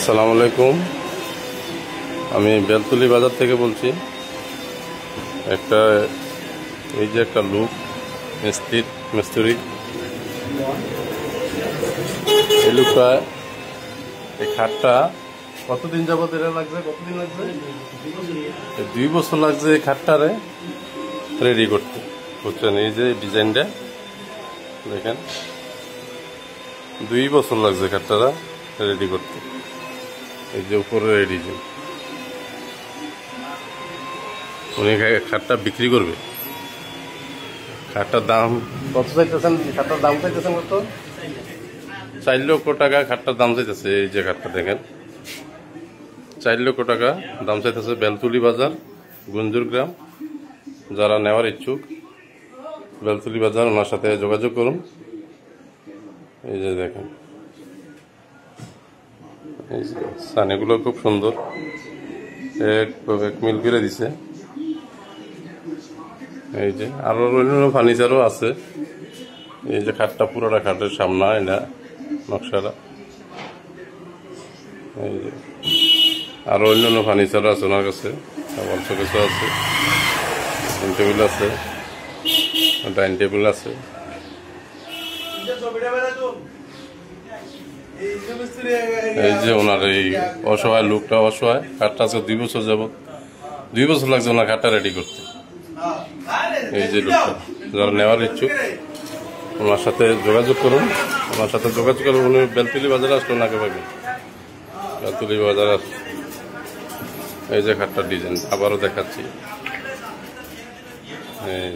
আসসালামু আলাইকুম। আমি বেলতলি বাজার থেকে বলছি। এই যে একটা লোক মিস্ত্রি, এই লোকটা এই খাটটা কতদিন যাবত এটা লাগছে? 2 বছর লাগছে এই খাটটারে রেডি করতে, বুঝছেন? এই যে ডিজাইনটা দেখেন, 2 বছর লাগছে খাটটারা রেডি করতে। এই যে উপরে রেডি, উনি খাটটা বিক্রি করবে। খাটটার দাম কত চাইতেছেন? খাটটার দাম চাইতেছেন কত? 4 লক্ষ টাকা খাটটার দাম চাইতেছে। এই যে খাটটা দেখেন, 4 লক্ষ টাকা দাম চাইতেছে। বেলতলি বাজার, গুঞ্জুর গ্রাম। যারা নেওয়ার ইচ্ছুক বেলতলি বাজার, ওনার সাথে যোগাযোগ করুন। এই যে দেখেন, এই যে সানিগুলো খুব সুন্দর, এক মিল করে দিছে। এই যে আরো অন্যান্য ফার্নিচারও আছে। এই যে খাটটা পুরোটা খাটের সামনা, এটা নকশাটা। এই যে আরো অন্যান্য ফার্নিচার আছে ওনার কাছে, অল্প কিছু আছে। টেবিল আছে, ডাইনিং টেবিল আছে। এই যে ওনার এই অসহায় লোকটা, অসহায় খাটটা আছে 2 বছর যাবত, 2 বছর লাগছে ওনার খাটটা রেডি করতে। এই যে লোকটা, যারা নেওয়ার ইচ্ছুক ওনার সাথে যোগাযোগ করুন। উনি বেলতলি বাজারে আসলে ওনাকে পাবেন। বেলতলি বাজার আসলে এই যে খাটটার ডিজাইন আবারও দেখাচ্ছি। এই